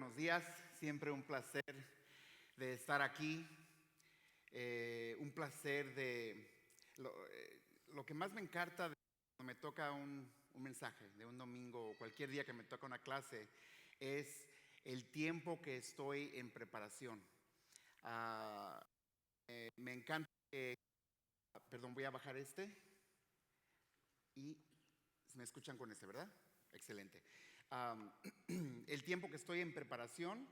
buenos días. Siempre un placer de estar aquí. Un placer lo que más me encanta cuando me toca un mensaje de un domingo o cualquier día que me toca una clase es el tiempo que estoy en preparación. Me encanta perdón, voy a bajar y me escuchan con ¿verdad? Excelente. El tiempo que estoy en preparación,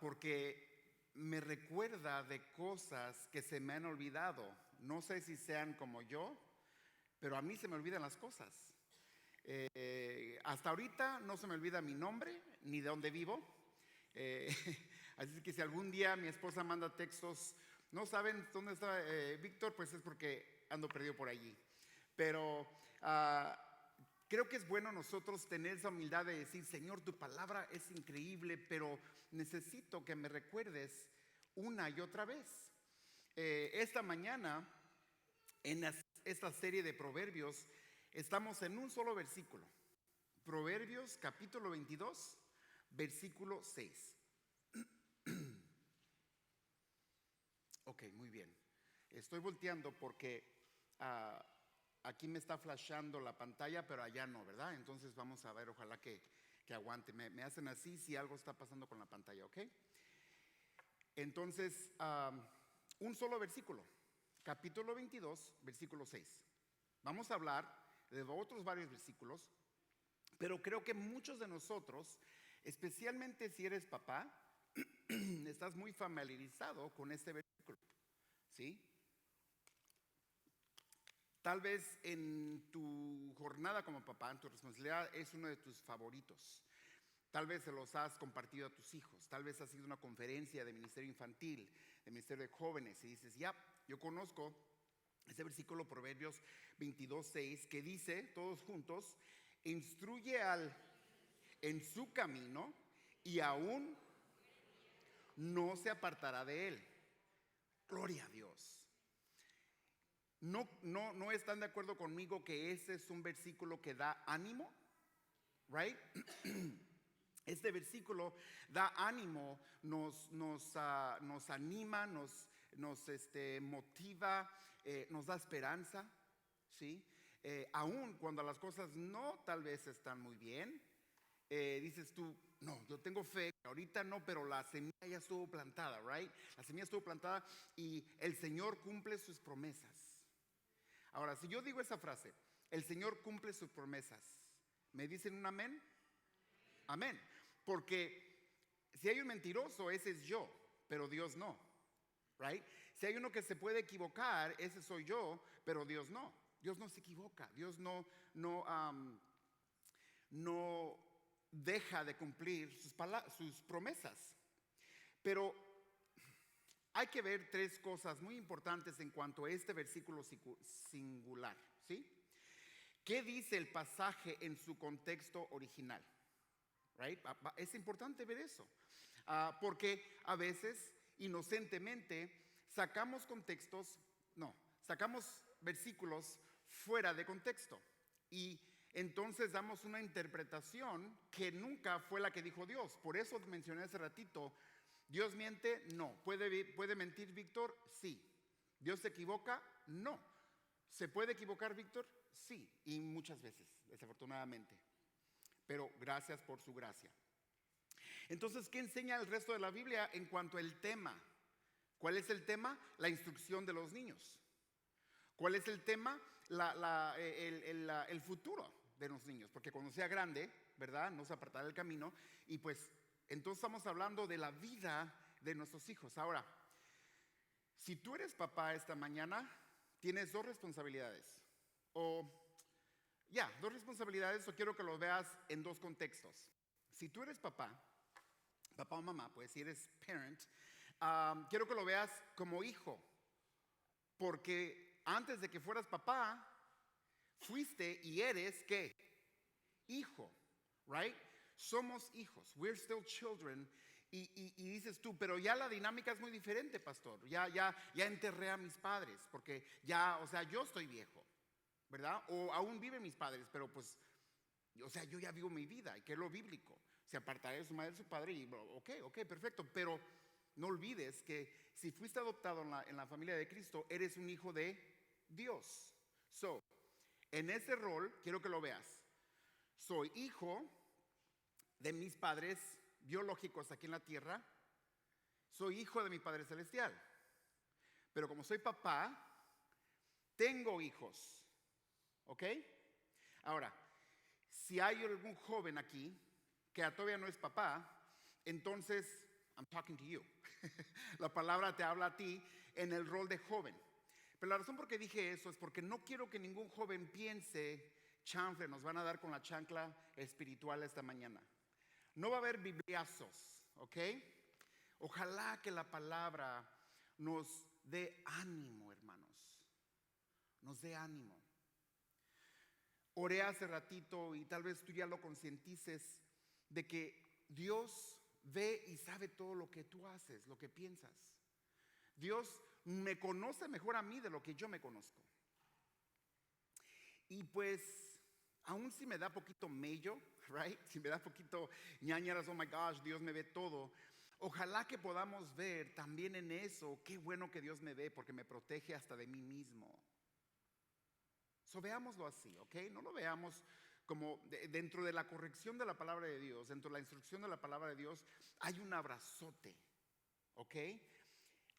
porque me recuerda de cosas que se me han olvidado. No sé si sean como yo, pero a mí se me olvidan las cosas. Hasta ahorita no se me olvida mi nombre ni de dónde vivo. Así que si algún día mi esposa manda textos, no saben dónde está Víctor, pues es porque ando perdido por allí. Pero creo que es bueno nosotros tener esa humildad de decir: Señor, tu palabra es increíble, pero necesito que me recuerdes una y otra vez. Esta mañana, en esta serie de proverbios, estamos en un solo versículo. Proverbios capítulo 22, versículo 6. Ok, muy bien. Estoy volteando porque aquí me está flashando la pantalla, pero allá no, ¿verdad? Entonces vamos a ver, ojalá que aguante. Me hacen así si algo está pasando con la pantalla, ¿ok? Entonces, un solo versículo, capítulo 22, versículo 6. Vamos a hablar de otros varios versículos, pero creo que muchos de nosotros, especialmente si eres papá, estás muy familiarizado con este versículo, ¿sí? Tal vez en tu jornada como papá, en tu responsabilidad, es uno de tus favoritos. Tal vez se los has compartido a tus hijos. Tal vez ha sido una conferencia de ministerio infantil, de ministerio de jóvenes, y dices: ya, yo conozco ese versículo, Proverbios 22:6, que dice, todos juntos: instruye en su camino y aún no se apartará de él. Gloria a Dios. No están de acuerdo conmigo que ese es un versículo que da ánimo, right? Este versículo da ánimo, nos anima, nos motiva, nos da esperanza, ¿sí? Aún cuando las cosas no tal vez están muy bien, dices tú: no, yo tengo fe, ahorita no, pero la semilla ya estuvo plantada, right? La semilla estuvo plantada y el Señor cumple sus promesas. Ahora, si yo digo esa frase: el Señor cumple sus promesas, ¿me dicen un amén? Amén. Porque si hay un mentiroso, ese es yo, pero Dios no, right? Si hay uno que se puede equivocar, ese soy yo, pero Dios no. Dios no se equivoca. Dios no deja de cumplir sus promesas. Pero hay que ver tres cosas muy importantes en cuanto a este versículo singular, ¿sí? ¿Qué dice el pasaje en su contexto original? Right? Es importante ver eso, porque a veces inocentemente sacamos sacamos versículos fuera de contexto y entonces damos una interpretación que nunca fue la que dijo Dios. Por eso mencioné hace ratito: ¿Dios miente? No. ¿Puede mentir Víctor? Sí. ¿Dios se equivoca? No. ¿Se puede equivocar Víctor? Sí, y muchas veces, desafortunadamente. Pero gracias por su gracia. Entonces, ¿qué enseña el resto de la Biblia en cuanto al tema? ¿Cuál es el tema? La instrucción de los niños. ¿Cuál es el tema? El futuro de los niños. Porque cuando sea grande, ¿verdad?, no se apartará del camino. Y pues, entonces estamos hablando de la vida de nuestros hijos. Ahora, si tú eres papá esta mañana, tienes dos responsabilidades. Dos responsabilidades, o quiero que lo veas en dos contextos. Si tú eres papá o mamá, pues si eres parent, quiero que lo veas como hijo, porque antes de que fueras papá, fuiste y eres ¿qué? Hijo, right? Somos hijos, we're still children. Y dices tú: pero ya la dinámica es muy diferente, pastor. Ya enterré a mis padres, porque yo estoy viejo, ¿verdad? O aún viven mis padres, pero pues, yo ya vivo mi vida, y que es lo bíblico. se apartará de su madre y de su padre y ok, perfecto, pero no olvides que si fuiste adoptado en la familia de Cristo, eres un hijo de Dios. So, en ese rol, quiero que lo veas. Soy hijo de mis padres biológicos aquí en la tierra. Soy hijo de mi Padre Celestial. Pero como soy papá, tengo hijos. ¿Ok? Ahora, si hay algún joven aquí que todavía no es papá, entonces, I'm talking to you. La palabra te habla a ti en el rol de joven. Pero la razón por qué dije eso es porque no quiero que ningún joven piense, chanfle, nos van a dar con la chancla espiritual esta mañana. No va a haber bibliazos, ¿ok? Ojalá que la palabra nos dé ánimo, hermanos. Nos dé ánimo. Oré hace ratito y tal vez tú ya lo concientices de que Dios ve y sabe todo lo que tú haces, lo que piensas. Dios me conoce mejor a mí de lo que yo me conozco. Y pues, aún si me da poquito mello, right? Si me da poquito ñañaras, oh my gosh, Dios me ve todo. Ojalá que podamos ver también en eso, qué bueno que Dios me ve porque me protege hasta de mí mismo. So, veámoslo así, ¿ok? No lo veamos como dentro de la corrección de la palabra de Dios, dentro de la instrucción de la palabra de Dios, hay un abrazote, ¿ok?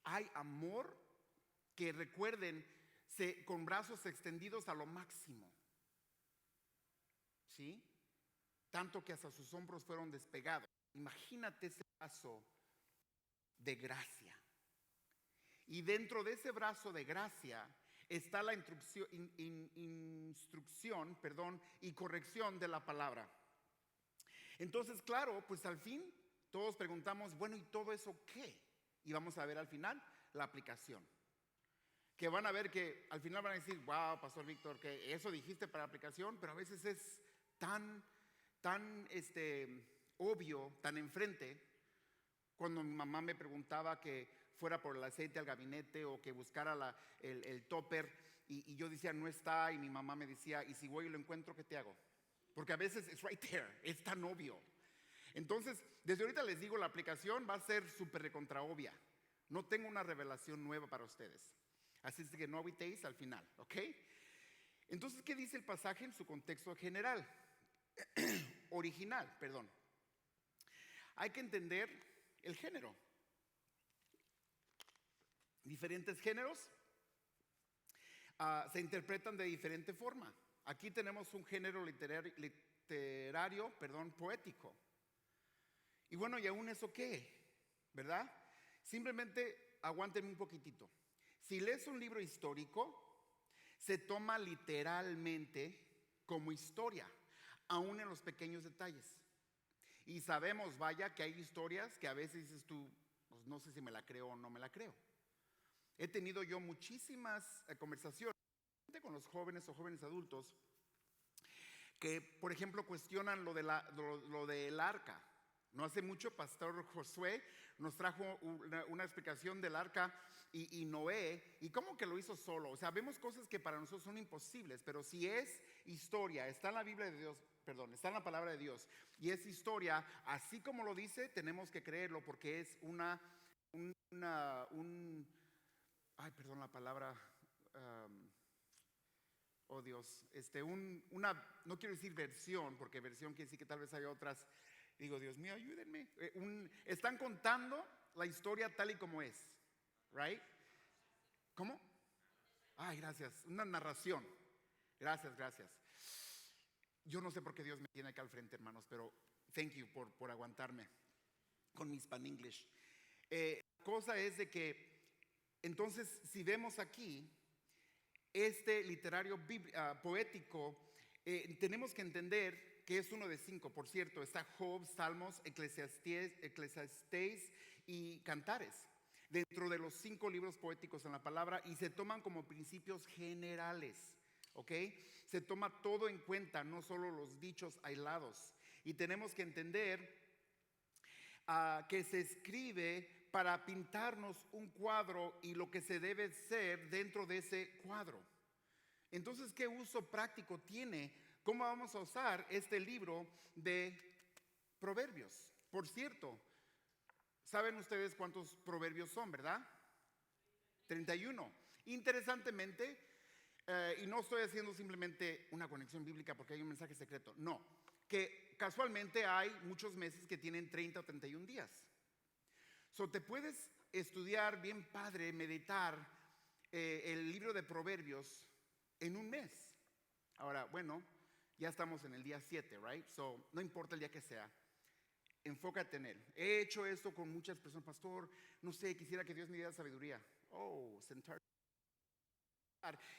Hay amor que recuerden con brazos extendidos a lo máximo, ¿sí? Tanto que hasta sus hombros fueron despegados. Imagínate ese brazo de gracia. Y dentro de ese brazo de gracia está la instrucción y corrección de la palabra. Entonces, claro, pues al fin todos preguntamos, bueno, ¿y todo eso qué? Y vamos a ver al final la aplicación. Que van a ver que al final van a decir, wow, Pastor Víctor, que eso dijiste para aplicación, pero a veces es tan obvio, tan enfrente. Cuando mi mamá me preguntaba que fuera por el aceite al gabinete o que buscara el topper y yo decía no está, y mi mamá me decía, y si voy y lo encuentro, ¿qué te hago? Porque a veces it's right there, es tan obvio. Entonces, desde ahorita les digo, la aplicación va a ser súper recontra obvia. No tengo una revelación nueva para ustedes. Así es que no agüitéis al final, ¿ok? Entonces, ¿qué dice el pasaje en su contexto general? Original, perdón. Hay que entender el género. Diferentes géneros se interpretan de diferente forma. Aquí tenemos un género literario, poético. Y bueno, ¿y aún eso qué? ¿Verdad? Simplemente aguántenme un poquitito. Si lees un libro histórico, se toma literalmente como historia, aún en los pequeños detalles. Y sabemos, vaya, que hay historias que a veces dices tú, pues no sé si me la creo o no me la creo. He tenido yo muchísimas conversaciones con los jóvenes o jóvenes adultos que, por ejemplo, cuestionan lo del arca. No hace mucho, Pastor Josué nos trajo una explicación del arca y Noé, y cómo que lo hizo solo. O sea, vemos cosas que para nosotros son imposibles, pero si es historia, está en la Biblia de Dios, está en la palabra de Dios, y es historia, así como lo dice, tenemos que creerlo, porque es ay, perdón la palabra, oh Dios, no quiero decir versión, porque versión quiere decir que tal vez haya otras. Digo, Dios mío, ayúdenme. Están contando la historia tal y como es, right? ¿Cómo? Ay, gracias, una narración. Gracias. Yo no sé por qué Dios me tiene acá al frente, hermanos, pero thank you por aguantarme con mi Span English. La cosa es de que, entonces, si vemos aquí, este literario poético, tenemos que entender que es uno de 5, por cierto. Está Job, Salmos, Eclesiastés y Cantares, dentro de los 5 libros poéticos en la palabra, y se toman como principios generales, ¿ok? Se toma todo en cuenta, no solo los dichos aislados. Y tenemos que entender que se escribe para pintarnos un cuadro y lo que se debe ser dentro de ese cuadro. Entonces, ¿qué uso práctico tiene? ¿Cómo vamos a usar este libro de Proverbios. Por cierto, ¿saben ustedes cuántos proverbios son, verdad? 31. Interesantemente, y no estoy haciendo simplemente una conexión bíblica porque hay un mensaje secreto, no, que casualmente hay muchos meses que tienen 30 o 31 días. So, te puedes estudiar bien padre, meditar el libro de Proverbios en un mes. Ahora, bueno, ya estamos en el día 7, right? So, no importa el día que sea, enfócate en él. He hecho esto con muchas personas, pastor, no sé, quisiera que Dios me diera sabiduría. Oh, sentar.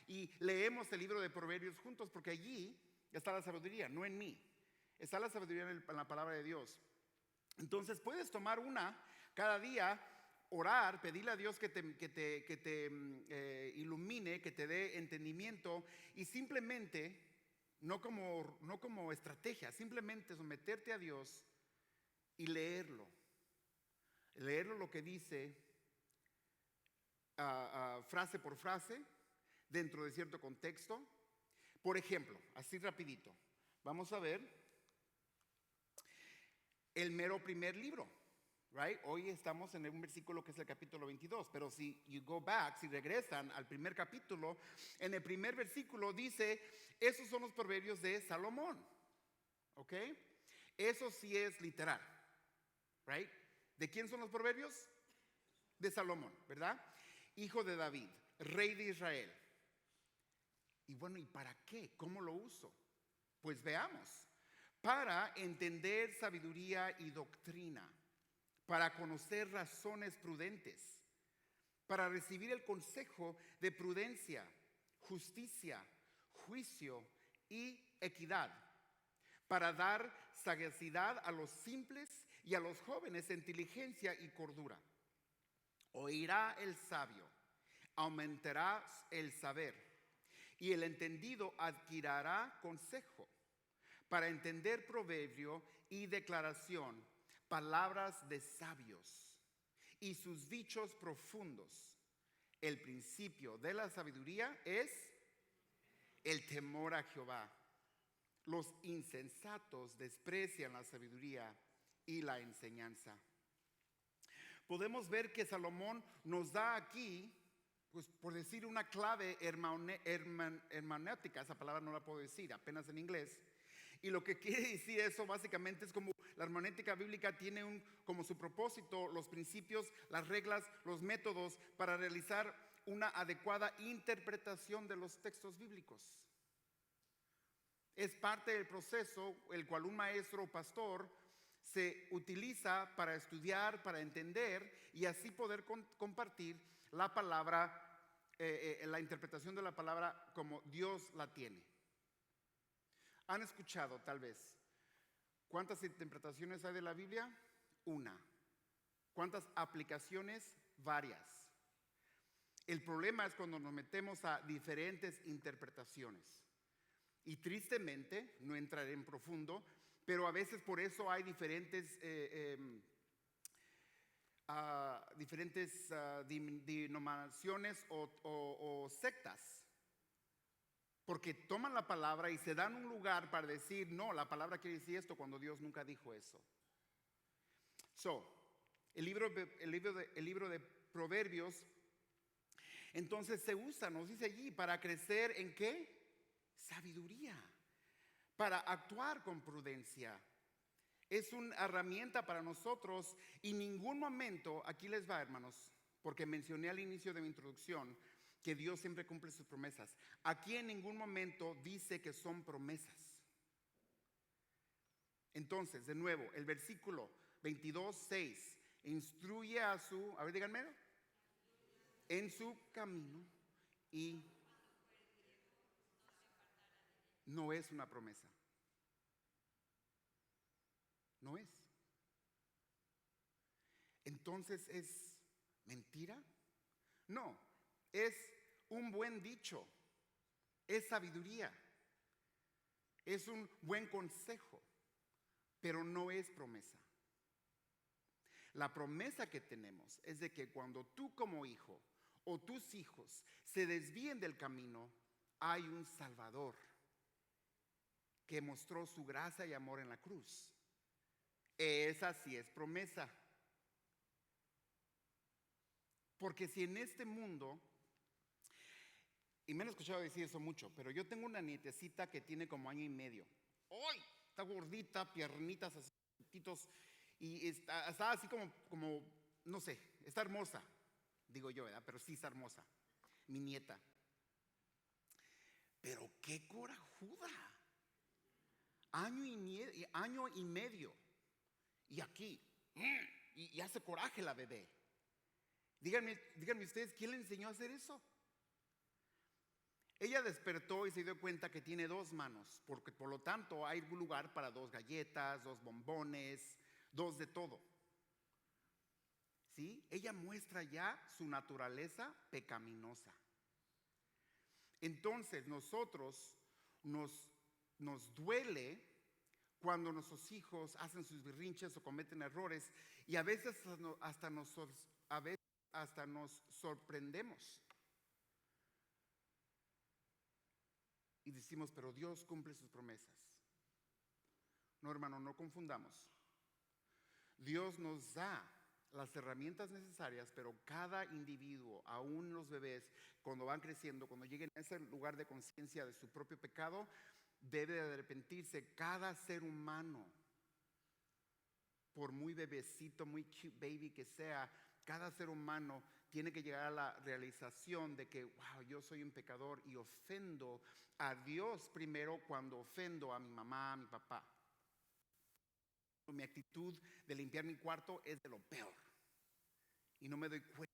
Y leemos el libro de Proverbios juntos porque allí está la sabiduría, no en mí. Está la sabiduría en la palabra de Dios. Entonces puedes tomar una cada día, orar, pedirle a Dios que te ilumine, que te dé entendimiento y simplemente, no como estrategia, simplemente someterte a Dios y leerlo. Leerlo lo que dice frase por frase dentro de cierto contexto. Por ejemplo, así rapidito, vamos a ver el mero primer libro, right? Hoy estamos en un versículo que es el capítulo 22, pero si si regresan al primer capítulo, en el primer versículo dice, esos son los proverbios de Salomón, ¿ok? Eso sí es literal, right? ¿De quién son los proverbios? De Salomón, ¿verdad? Hijo de David, rey de Israel. Y bueno, ¿y para qué? ¿Cómo lo uso? Pues veamos. Para entender sabiduría y doctrina, para conocer razones prudentes, para recibir el consejo de prudencia, justicia, juicio y equidad, para dar sagacidad a los simples y a los jóvenes inteligencia y cordura. Oirá el sabio, aumentará el saber, y el entendido adquirirá consejo, para entender proverbio y declaración, palabras de sabios y sus dichos profundos. El principio de la sabiduría es el temor a Jehová. Los insensatos desprecian la sabiduría y la enseñanza. Podemos ver que Salomón nos da aquí, pues por decir una clave hermenéutica, esa palabra no la puedo decir, apenas en inglés. Y lo que quiere decir eso básicamente es como la hermenéutica bíblica tiene como su propósito los principios, las reglas, los métodos para realizar una adecuada interpretación de los textos bíblicos. Es parte del proceso el cual un maestro o pastor se utiliza para estudiar, para entender y así poder compartir la palabra, la interpretación de la palabra como Dios la tiene. ¿Han escuchado tal vez cuántas interpretaciones hay de la Biblia? Una. ¿Cuántas aplicaciones? Varias. El problema es cuando nos metemos a diferentes interpretaciones. Y tristemente, no entraré en profundo, pero a veces por eso hay diferentes denominaciones o sectas. Porque toman la palabra y se dan un lugar para decir, no, la palabra quiere decir esto cuando Dios nunca dijo eso. El libro de Proverbios, entonces se usa, nos dice allí, para crecer ¿en qué? Sabiduría, para actuar con prudencia. Es una herramienta para nosotros y en ningún momento, aquí les va hermanos, porque mencioné al inicio de mi introducción que Dios siempre cumple sus promesas. Aquí en ningún momento dice que son promesas. Entonces, de nuevo, el versículo 22:6 instruye a su, a ver, díganme, en su camino y no es una promesa. No es. Entonces, ¿es mentira? No, es un buen dicho, es sabiduría, es un buen consejo, pero no es promesa. La promesa que tenemos es de que cuando tú como hijo o tus hijos se desvíen del camino, hay un Salvador que mostró su gracia y amor en la cruz. Esa sí es promesa. Porque si en este mundo, y me han escuchado decir eso mucho, pero yo tengo una nietecita que tiene como año y medio. ¡Ay! Está gordita, piernitas así, chiquititos, y está así como, no sé, está hermosa, digo yo, ¿verdad? Pero sí está hermosa, mi nieta. Pero qué corajuda. Año y medio. Y aquí, y hace coraje la bebé. Díganme ustedes, ¿quién le enseñó a hacer eso? Ella despertó y se dio cuenta que tiene dos manos, porque por lo tanto hay lugar para dos galletas, dos bombones, dos de todo. ¿Sí? Ella muestra ya su naturaleza pecaminosa. Entonces nosotros nos duele cuando nuestros hijos hacen sus berrinches o cometen errores, y a veces hasta nos sorprendemos y decimos, pero Dios cumple sus promesas. No, hermano, no confundamos. Dios nos da las herramientas necesarias, pero cada individuo, aún los bebés, cuando van creciendo, cuando lleguen a ese lugar de conciencia de su propio pecado, debe de arrepentirse. Cada ser humano, por muy bebecito, muy cute baby que sea, cada ser humano tiene que llegar a la realización de que, wow, yo soy un pecador y ofendo a Dios primero cuando ofendo a mi mamá, a mi papá. Mi actitud de limpiar mi cuarto es de lo peor. Y no me doy cuenta,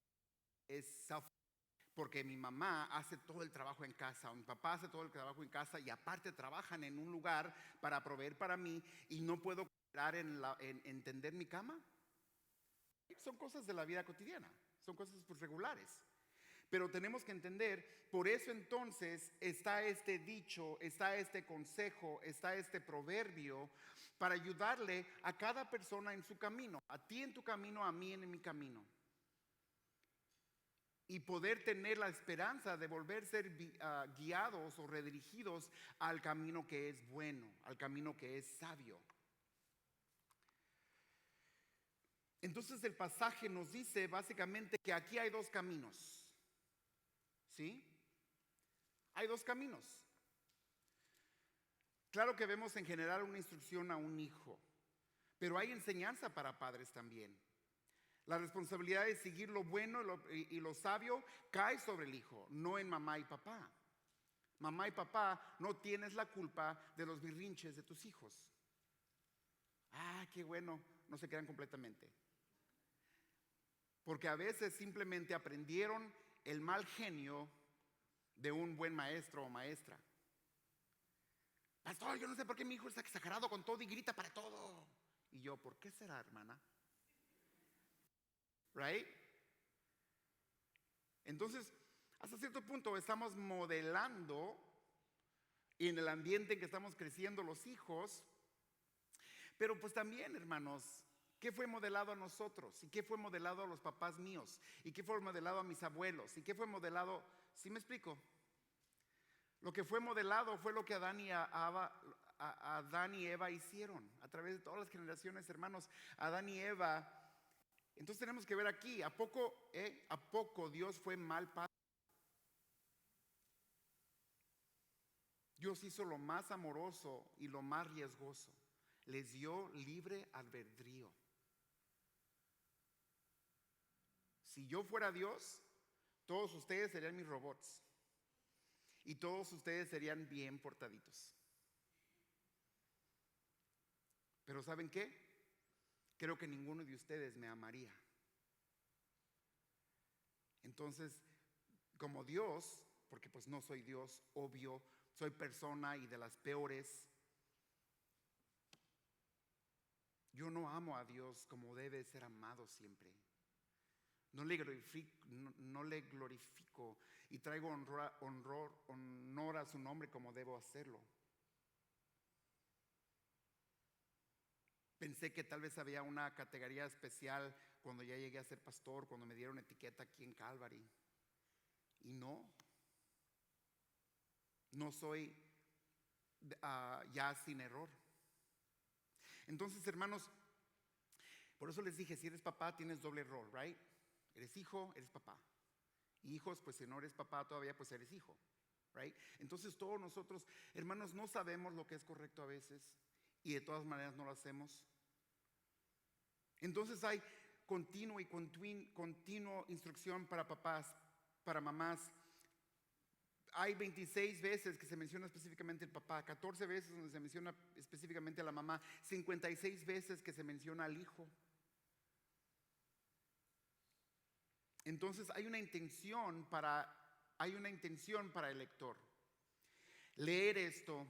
es porque mi mamá hace todo el trabajo en casa, o mi papá hace todo el trabajo en casa, y aparte trabajan en un lugar para proveer para mí, y no puedo cooperar en tender mi cama. Son cosas de la vida cotidiana, son cosas pues regulares. Pero tenemos que entender, por eso entonces está este dicho, está este consejo, está este proverbio para ayudarle a cada persona en su camino, a ti en tu camino, a mí en mi camino. Y poder tener la esperanza de volver a ser guiados o redirigidos al camino que es bueno, al camino que es sabio. Entonces el pasaje nos dice básicamente que aquí hay dos caminos. ¿Sí? Hay dos caminos. Claro que vemos en general una instrucción a un hijo, pero hay enseñanza para padres también. La responsabilidad de seguir lo bueno y lo sabio cae sobre el hijo, no en mamá y papá. Mamá y papá, no tienes la culpa de los berrinches de tus hijos. Ah, qué bueno, no se quedan completamente. Porque a veces simplemente aprendieron el mal genio de un buen maestro o maestra. Pastor, yo no sé por qué mi hijo está exagerado con todo y grita para todo. Y yo, ¿por qué será, hermana? Right? Entonces, hasta cierto punto estamos modelando en el ambiente en que estamos creciendo los hijos, pero pues también, hermanos, ¿qué fue modelado a nosotros? ¿Y qué fue modelado a los papás míos? ¿Y qué fue modelado a mis abuelos? ¿Y qué fue modelado? ¿Sí me explico? Lo que fue modelado fue lo que Adán y Eva hicieron a través de todas las generaciones, hermanos. Adán y Eva. Entonces tenemos que ver aquí, ¿a poco Dios fue mal padre? Dios hizo lo más amoroso y lo más riesgoso. Les dio libre albedrío. Si yo fuera Dios, todos ustedes serían mis robots. Y todos ustedes serían bien portaditos. Pero ¿saben qué? Creo que ninguno de ustedes me amaría. Entonces, como Dios, porque pues no soy Dios, obvio, soy persona y de las peores, yo no amo a Dios como debe ser amado siempre. No le glorifico y traigo honor a su nombre como debo hacerlo. Pensé que tal vez había una categoría especial cuando ya llegué a ser pastor, cuando me dieron etiqueta aquí en Calvary. Y no soy ya sin error. Entonces, hermanos, Por eso les dije, si eres papá tienes doble rol, right? Eres hijo, eres papá. Hijos, pues si no eres papá todavía, pues eres hijo, right? Entonces todos nosotros, hermanos, no sabemos lo que es correcto a veces y de todas maneras no lo hacemos. Entonces hay continua instrucción para papás, para mamás. Hay 26 veces que se menciona específicamente el papá, 14 veces donde se menciona específicamente a la mamá, 56 veces que se menciona al hijo. Entonces hay una intención para el lector. Leer esto,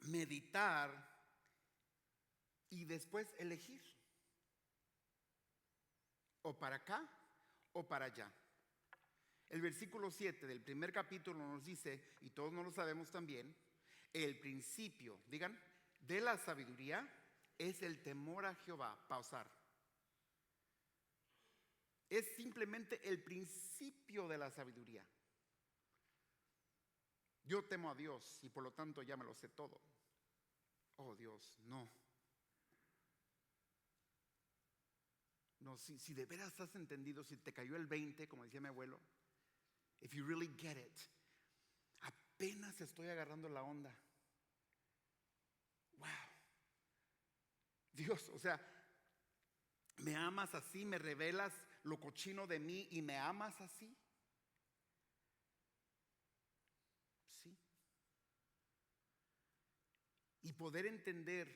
meditar y después elegir. O para acá o para allá. El versículo 7 del primer capítulo nos dice, y todos no lo sabemos también, el principio, digan, de la sabiduría es el temor a Jehová. Pausar. Es simplemente el principio de la sabiduría. Yo temo a Dios y por lo tanto ya me lo sé todo. Oh Dios, no. No, si de veras has entendido, si te cayó el 20, como decía mi abuelo, if you really get it, apenas estoy agarrando la onda. Wow. Dios, o sea, me amas así, me revelas lo cochino de mí y me amas así. Sí. Y poder entender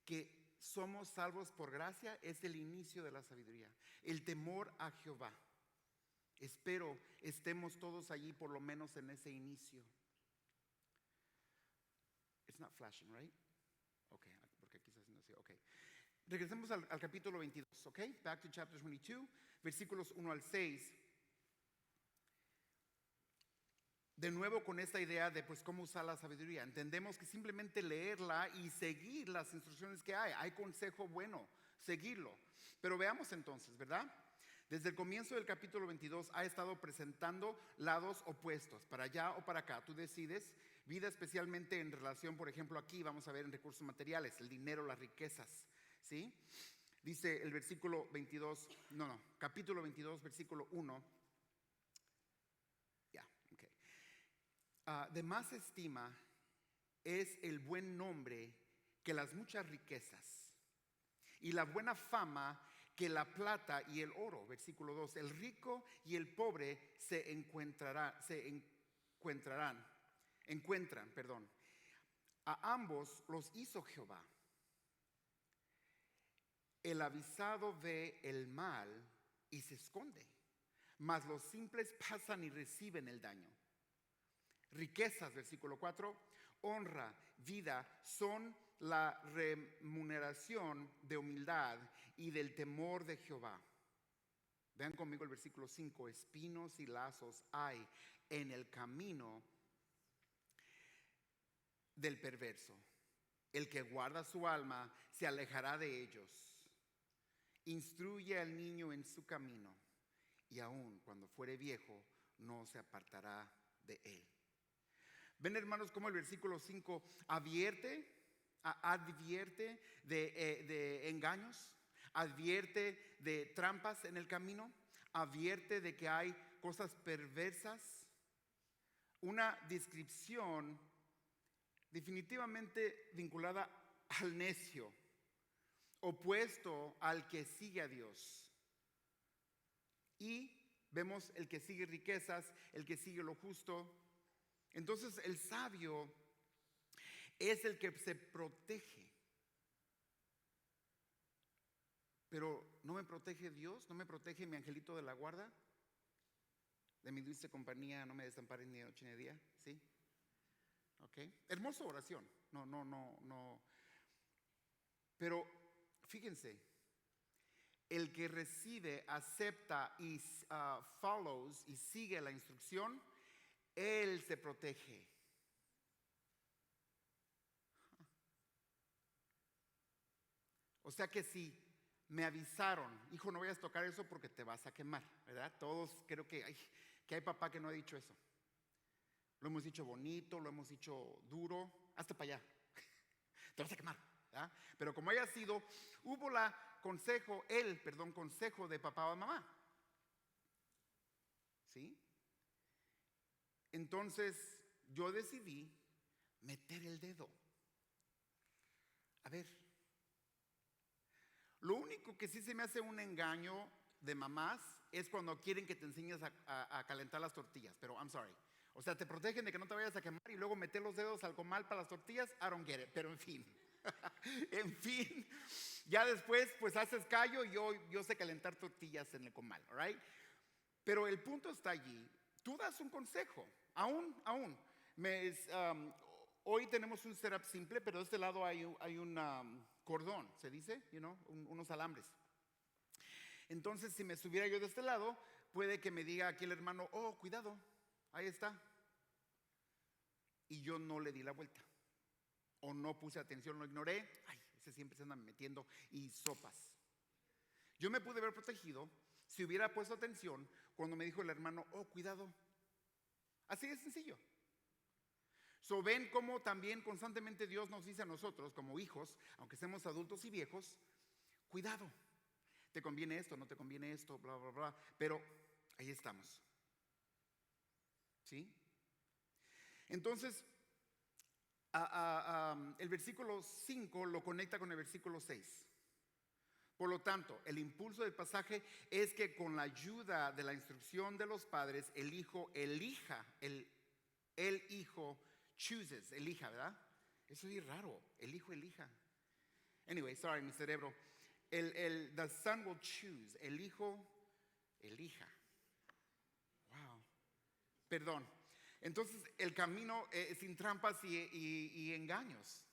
que somos salvos por gracia es el inicio de la sabiduría. El temor a Jehová. Espero estemos todos allí por lo menos en ese inicio. It's not flashing, right? Okay, porque aquí está haciendo así. Okay. Regresemos al capítulo 22, okay? Back to chapter 22, versículos 1 al 6. De nuevo con esta idea de pues cómo usar la sabiduría. Entendemos que simplemente leerla y seguir las instrucciones que hay consejo bueno, seguirlo. Pero veamos entonces, ¿verdad? Desde el comienzo del capítulo 22 ha estado presentando lados opuestos, para allá o para acá. Tú decides, vida especialmente en relación, por ejemplo, aquí vamos a ver en recursos materiales, el dinero, las riquezas, ¿sí? Dice el versículo 22, capítulo 22, versículo 1. De más estima es el buen nombre que las muchas riquezas y la buena fama que la plata y el oro. Versículo 2. El rico y el pobre encuentran. A ambos los hizo Jehová. El avisado ve el mal y se esconde, mas los simples pasan y reciben el daño. Riquezas, versículo 4, honra, vida son la remuneración de humildad y del temor de Jehová. Vean conmigo el versículo 5, espinos y lazos hay en el camino del perverso. El que guarda su alma se alejará de ellos. Instruye al niño en su camino y aun cuando fuere viejo no se apartará de él. Ven, hermanos, cómo el versículo 5 advierte de engaños, advierte de trampas en el camino, advierte de que hay cosas perversas. Una descripción definitivamente vinculada al necio, opuesto al que sigue a Dios. Y vemos el que sigue riquezas, el que sigue lo justo. Entonces el sabio es el que se protege. Pero ¿no me protege Dios? ¿No me protege mi angelito de la guarda? De mi dulce compañía no me desampares ni de noche ni de día. ¿Sí? ¿Ok? Hermosa oración. No. Pero fíjense, el que recibe, acepta y follows y sigue la instrucción, él se protege. O sea que si me avisaron, hijo, no vayas a tocar eso porque te vas a quemar, ¿verdad? Todos creo que hay papá que no ha dicho eso. Lo hemos dicho bonito, lo hemos dicho duro, hasta para allá. Te vas a quemar, ¿verdad? Pero como haya sido, hubo la consejo de papá o mamá. ¿Sí? Entonces yo decidí meter el dedo. A ver, lo único que sí se me hace un engaño de mamás es cuando quieren que te enseñes a calentar las tortillas, pero I'm sorry. O sea, te protegen de que no te vayas a quemar y luego meter los dedos al comal para las tortillas. I don't get it, pero en fin. En fin, ya después pues haces callo y yo sé calentar tortillas en el comal, all right? Pero el punto está allí. Tú das un consejo, aún. Hoy tenemos un setup simple, pero de este lado hay un cordón, se dice, unos alambres. Entonces, si me subiera yo de este lado, puede que me diga aquí el hermano, oh, cuidado, ahí está. Y yo no le di la vuelta. O no puse atención, lo ignoré. Ay, ese siempre se anda metiendo y sopas. Yo me pude haber protegido si hubiera puesto atención cuando me dijo el hermano, oh, cuidado. Así de sencillo. So, ven cómo también constantemente Dios nos dice a nosotros como hijos, aunque seamos adultos y viejos, cuidado. Te conviene esto, no te conviene esto, bla, bla, bla. Pero ahí estamos. ¿Sí? Entonces, el versículo 5 lo conecta con el versículo 6. Por lo tanto, el impulso del pasaje es que con la ayuda de la instrucción de los padres, el hijo elija, el hijo elija, ¿verdad? Eso es raro, el hijo elija. Anyway, sorry, mi cerebro. The son will choose, el hijo elija. Wow. Perdón. Entonces, el camino sin trampas y engaños.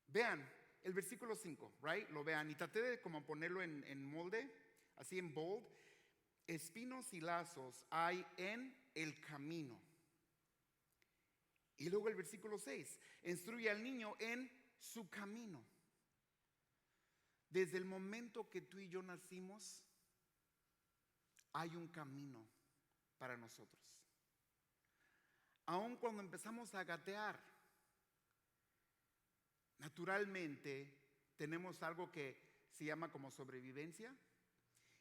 Vean el versículo 5, right? Lo vean y traté de como ponerlo en molde, así en bold. Espinos y lazos hay en el camino. Y luego el versículo 6, instruye al niño en su camino. Desde el momento que tú y yo nacimos, hay un camino para nosotros. Aun cuando empezamos a gatear, naturalmente tenemos algo que se llama como sobrevivencia.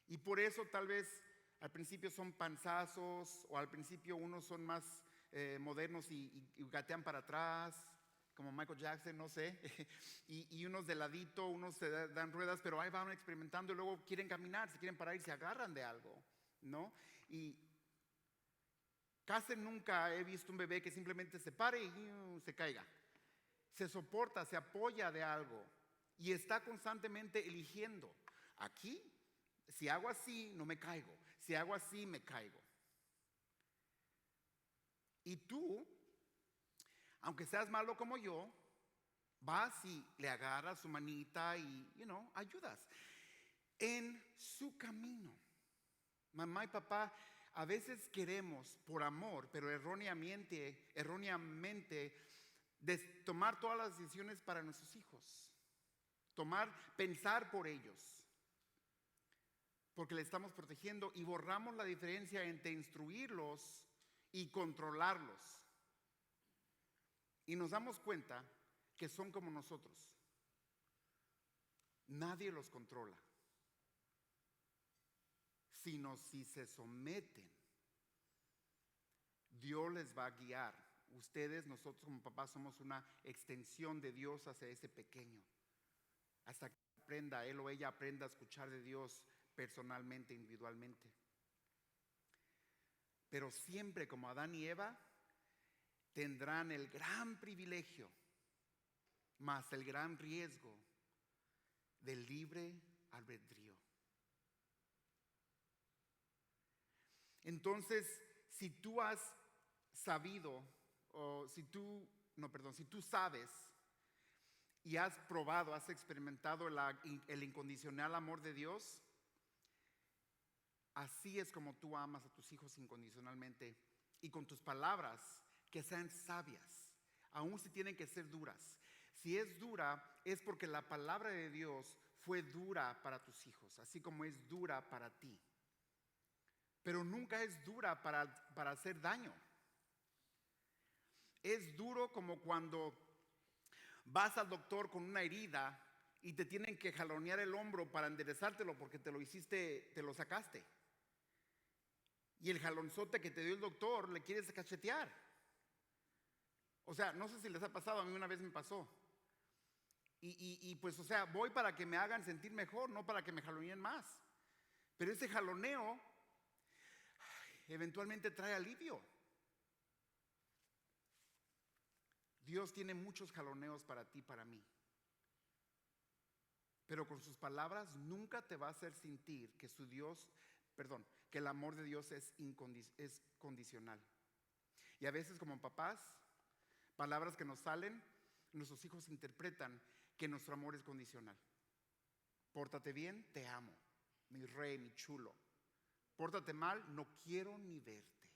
Y por eso tal vez al principio son panzazos o al principio unos son más modernos y gatean para atrás, como Michael Jackson, no sé. y unos de ladito, unos se dan ruedas, pero ahí van experimentando y luego quieren caminar, se quieren parar y se agarran de algo, ¿no? Y casi nunca he visto un bebé que simplemente se pare y se caiga. Se soporta, se apoya de algo y está constantemente eligiendo. Aquí, si hago así, no me caigo. Si hago así, me caigo. Y tú, aunque seas malo como yo, vas y le agarras su manita y, ayudas en su camino. Mamá y papá, a veces queremos por amor, pero erróneamente tomar todas las decisiones para nuestros hijos. Pensar por ellos. Porque le estamos protegiendo y borramos la diferencia entre instruirlos y controlarlos. Y nos damos cuenta que son como nosotros. Nadie los controla, sino si se someten. Dios les va a guiar. Ustedes, nosotros como papás somos una extensión de Dios hacia ese pequeño. Hasta que aprenda, él o ella aprenda a escuchar de Dios personalmente, individualmente. Pero siempre como Adán y Eva tendrán el gran privilegio, más el gran riesgo del libre albedrío. Entonces, si tú has sabido, o si tú sabes y has probado, has experimentado el incondicional amor de Dios, así es como tú amas a tus hijos incondicionalmente y con tus palabras que sean sabias, aun si tienen que ser duras. Si es dura, es porque la palabra de Dios fue dura para tus hijos, así como es dura para ti. Pero nunca es dura para hacer daño. Es duro como cuando vas al doctor con una herida y te tienen que jalonear el hombro para enderezártelo porque te lo hiciste, te lo sacaste. Y el jalonzote que te dio el doctor le quieres cachetear. O sea, no sé si les ha pasado, a mí una vez me pasó. Y pues, o sea, voy para que me hagan sentir mejor, no para que me jaloneen más. Pero ese jaloneo eventualmente trae alivio. Dios tiene muchos jaloneos para ti, para mí. Pero con sus palabras nunca te va a hacer sentir que que el amor de Dios es condicional. Y a veces como papás, palabras que nos salen, nuestros hijos interpretan que nuestro amor es condicional. Pórtate bien, te amo, mi rey, mi chulo. Pórtate mal, no quiero ni verte.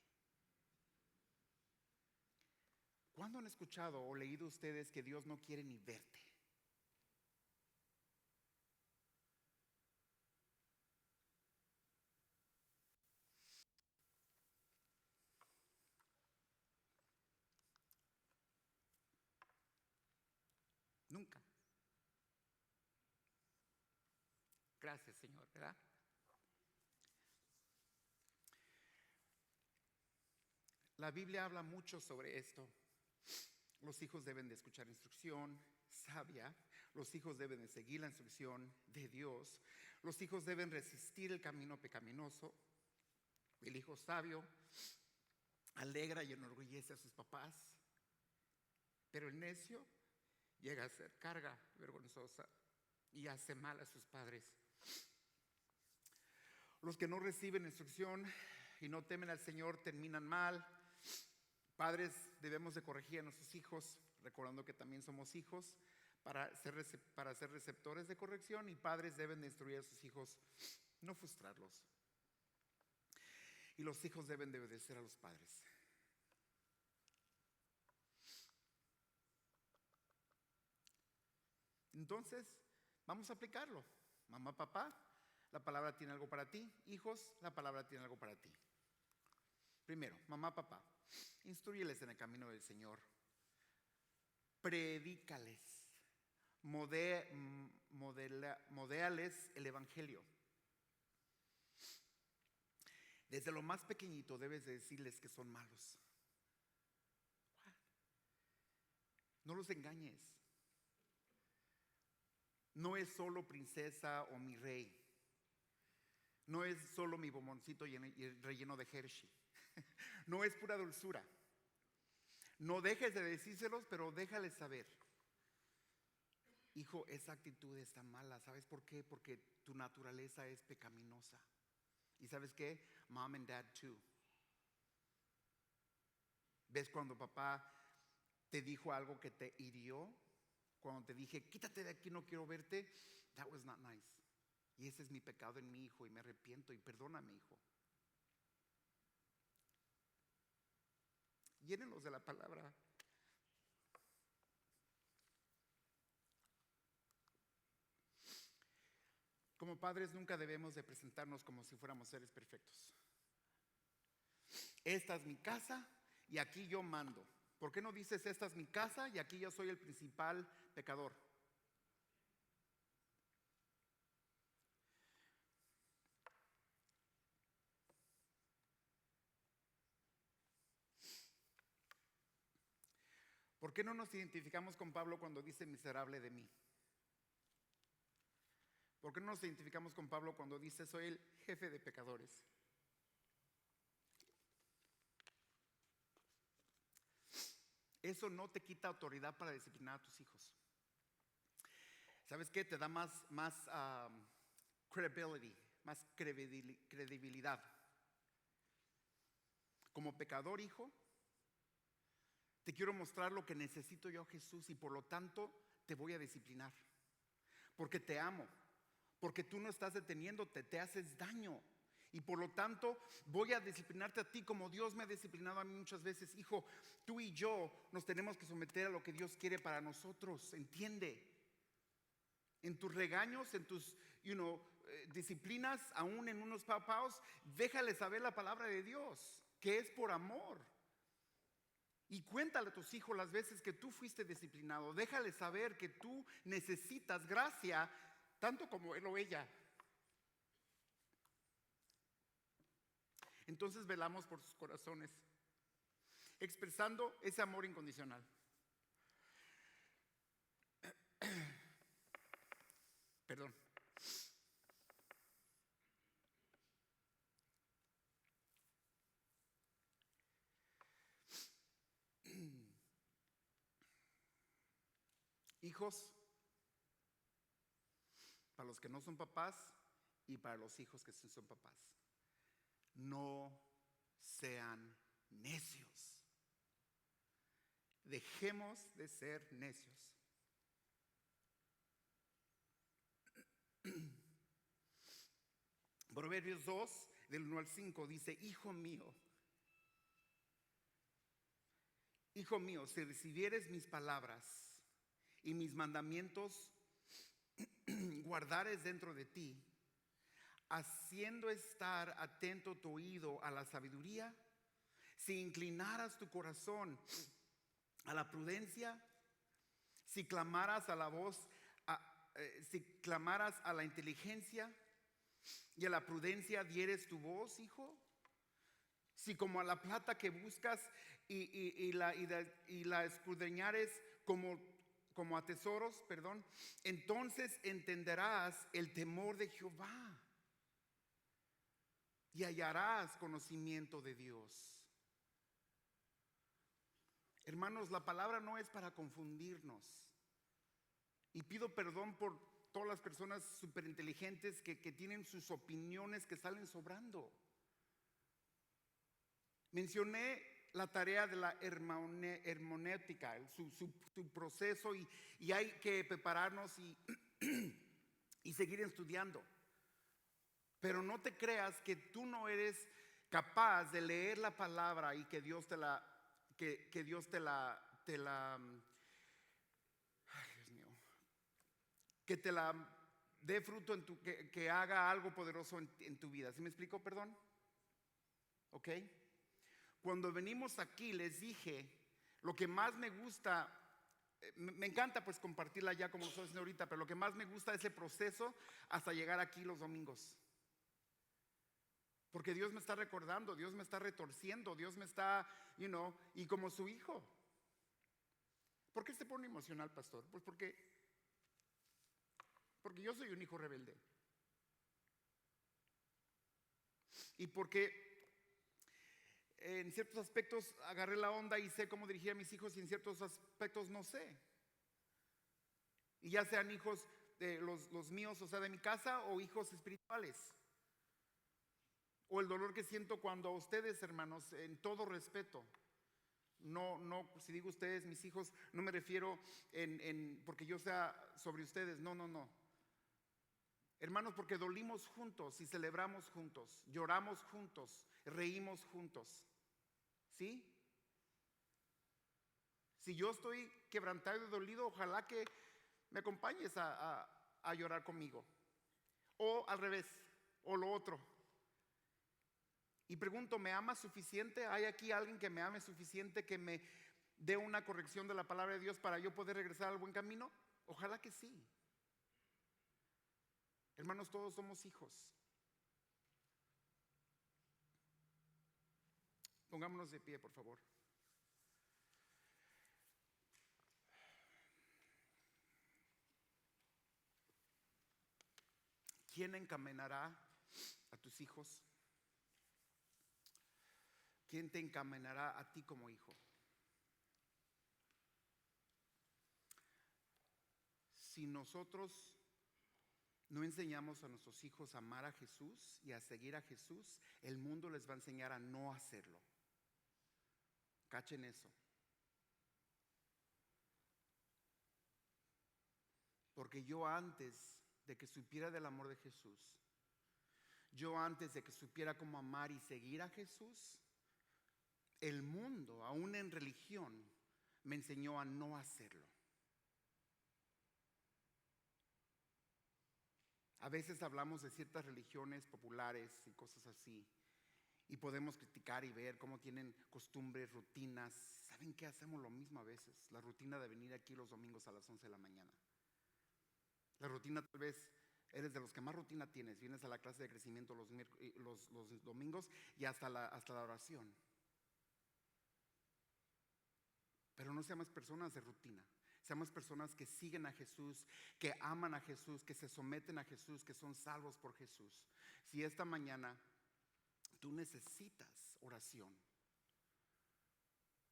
¿Cuándo han escuchado o leído ustedes que Dios no quiere ni verte? Nunca. Gracias, Señor, ¿verdad? La Biblia habla mucho sobre esto. Los hijos deben de escuchar instrucción sabia. Los hijos deben de seguir la instrucción de Dios. Los hijos deben resistir el camino pecaminoso. El hijo sabio alegra y enorgullece a sus papás. Pero el necio llega a ser carga vergonzosa y hace mal a sus padres. Los que no reciben instrucción y no temen al Señor terminan mal. Padres, debemos de corregir a nuestros hijos, recordando que también somos hijos, para ser receptores de corrección, y padres deben de instruir a sus hijos, no frustrarlos. Y los hijos deben de obedecer a los padres. Entonces, vamos a aplicarlo. Mamá, papá, la palabra tiene algo para ti. Hijos, la palabra tiene algo para ti. Primero, mamá, papá, instrúyeles en el camino del Señor. Predícales. Modéales el evangelio. Desde lo más pequeñito debes de decirles que son malos. No los engañes. No es solo princesa o mi rey. No es solo mi bomboncito relleno de Hershey. No es pura dulzura. No dejes de decírselos, pero déjales saber. Hijo, esa actitud está mala. ¿Sabes por qué? Porque tu naturaleza es pecaminosa. ¿Y sabes qué? Mom and dad too. ¿Ves cuando papá te dijo algo que te hirió? Cuando te dije, quítate de aquí, no quiero verte. That was not nice. Y ese es mi pecado en mi hijo y me arrepiento y perdóname, hijo. Llénenlos de la palabra. Como padres nunca debemos de presentarnos como si fuéramos seres perfectos. Esta es mi casa y aquí yo mando. ¿Por qué no dices esta es mi casa y aquí yo soy el principal pecador? ¿Por qué no nos identificamos con Pablo cuando dice miserable de mí? ¿Por qué no nos identificamos con Pablo cuando dice soy el jefe de pecadores? Eso no te quita autoridad para disciplinar a tus hijos. ¿Sabes qué? Te da más credibilidad. Como pecador, hijo, te quiero mostrar lo que necesito yo, Jesús, y por lo tanto te voy a disciplinar. Porque te amo. Porque tú no estás deteniéndote, te haces daño. Y por lo tanto voy a disciplinarte a ti como Dios me ha disciplinado a mí muchas veces. Hijo, tú y yo nos tenemos que someter a lo que Dios quiere para nosotros. Entiende. En tus regaños, en tus disciplinas, aún en unos papaos, déjale saber la palabra de Dios, que es por amor. Y cuéntale a tus hijos las veces que tú fuiste disciplinado. Déjale saber que tú necesitas gracia tanto como él o ella. Entonces velamos por sus corazones, expresando ese amor incondicional. Perdón. Hijos, para los que no son papás y para los hijos que sí son papás, no sean necios. Dejemos de ser necios. Proverbios 2, del 1 al 5 dice: hijo mío, si recibieres mis palabras y mis mandamientos guardares dentro de ti, haciendo estar atento tu oído a la sabiduría, si inclinaras tu corazón a la prudencia, si clamaras a la voz, si clamaras a la inteligencia y a la prudencia dieres tu voz, hijo, si como a la plata que buscas y la escudriñares como a tesoros, entonces entenderás el temor de Jehová y hallarás conocimiento de Dios. Hermanos, la palabra no es para confundirnos. Y pido perdón por todas las personas súper inteligentes que tienen sus opiniones que salen sobrando. Mencioné la tarea de la hermenéutica, su proceso, y hay que prepararnos y seguir estudiando. Pero no te creas que tú no eres capaz de leer la palabra y que Dios te la que te la dé fruto que haga algo poderoso en tu vida. ¿Sí me explico? Perdón. ¿Ok? Cuando venimos aquí les dije, lo que más me gusta, me encanta pues compartirla ya como lo estoy haciendo ahorita, pero lo que más me gusta es el proceso hasta llegar aquí los domingos. Porque Dios me está recordando, Dios me está retorciendo, Dios me está, y como su hijo. ¿Por qué se pone emocional, pastor? Pues porque yo soy un hijo rebelde. Y porque en ciertos aspectos agarré la onda y sé cómo dirigir a mis hijos, y en ciertos aspectos no sé. Y ya sean hijos de los míos, o sea, de mi casa, o hijos espirituales. O el dolor que siento cuando a ustedes, hermanos, en todo respeto. No, si digo ustedes, mis hijos, no me refiero porque yo sea sobre ustedes, no. Hermanos, porque dolimos juntos y celebramos juntos, lloramos juntos, reímos juntos. ¿Sí? Si yo estoy quebrantado y dolido, ojalá que me acompañes a llorar conmigo. O al revés, o lo otro. Y pregunto, ¿me ama suficiente? ¿Hay aquí alguien que me ame suficiente, que me dé una corrección de la palabra de Dios para yo poder regresar al buen camino? Ojalá que sí. Hermanos, todos somos hijos. Pongámonos de pie, por favor. ¿Quién encaminará a tus hijos? ¿Quién te encaminará a ti como hijo? Si nosotros no enseñamos a nuestros hijos a amar a Jesús y a seguir a Jesús, el mundo les va a enseñar a no hacerlo. Cachen eso. Porque yo antes de que supiera del amor de Jesús, yo antes de que supiera cómo amar y seguir a Jesús, el mundo, aún en religión, me enseñó a no hacerlo. A veces hablamos de ciertas religiones populares y cosas así, Y podemos criticar y ver cómo tienen costumbres, rutinas. ¿Saben qué? Hacemos lo mismo a veces. La rutina de venir aquí los domingos a las 11 de la mañana. La rutina, tal vez eres de los que más rutina tienes. Vienes a la clase de crecimiento los domingos y hasta la oración. Pero no seamos personas de rutina. Seamos personas que siguen a Jesús, que aman a Jesús, que se someten a Jesús, que son salvos por Jesús. Si esta mañana tú necesitas oración,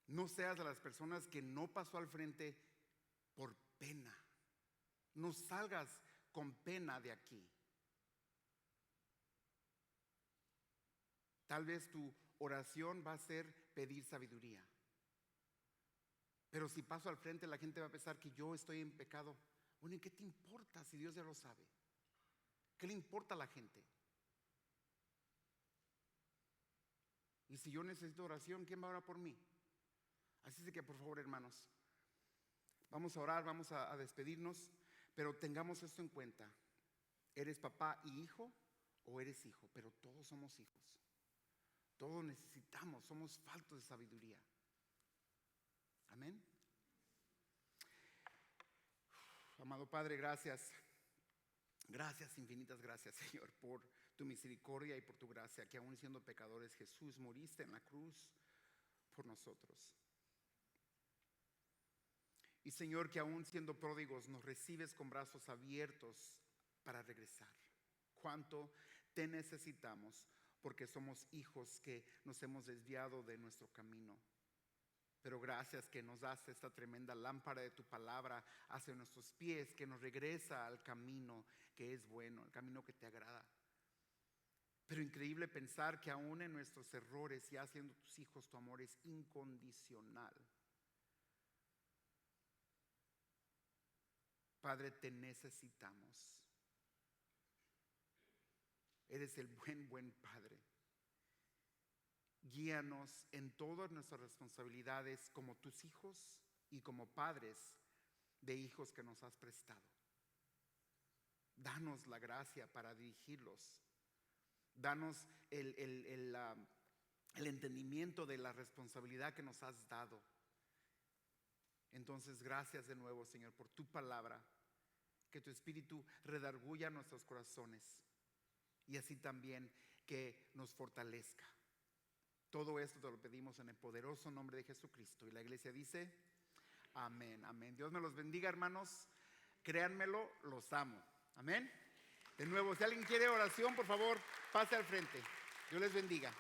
no seas de las personas que no pasó al frente por pena. No salgas con pena de aquí. Tal vez tu oración va a ser pedir sabiduría. Pero si paso al frente, la gente va a pensar que yo estoy en pecado. Bueno, ¿y qué te importa si Dios ya lo sabe? ¿Qué le importa a la gente? Y si yo necesito oración, ¿quién va a orar por mí? Así es que por favor, hermanos, vamos a orar, vamos a despedirnos, pero tengamos esto en cuenta. ¿Eres papá y hijo o eres hijo? Pero todos somos hijos. Todos necesitamos, somos faltos de sabiduría. Amén. Amado Padre, gracias. Gracias, infinitas gracias, Señor, por tu misericordia y por tu gracia, que aún siendo pecadores, Jesús, moriste en la cruz por nosotros. Y Señor, que aún siendo pródigos nos recibes con brazos abiertos para regresar. Cuánto te necesitamos, porque somos hijos que nos hemos desviado de nuestro camino. Pero gracias que nos das esta tremenda lámpara de tu palabra hacia nuestros pies, que nos regresa al camino que es bueno, el camino que te agrada. Pero increíble pensar que aún en nuestros errores, ya siendo tus hijos, tu amor es incondicional. Padre, te necesitamos. Eres el buen Padre. Guíanos en todas nuestras responsabilidades como tus hijos y como padres de hijos que nos has prestado. Danos la gracia para dirigirlos. Danos el entendimiento de la responsabilidad que nos has dado. Entonces, gracias de nuevo, Señor, por tu palabra. Que tu Espíritu redarguya nuestros corazones y así también que nos fortalezca. Todo esto te lo pedimos en el poderoso nombre de Jesucristo. Y la iglesia dice, amén, amén. Dios me los bendiga, hermanos. Créanmelo, los amo. Amén. De nuevo, si alguien quiere oración, por favor, pase al frente. Dios les bendiga.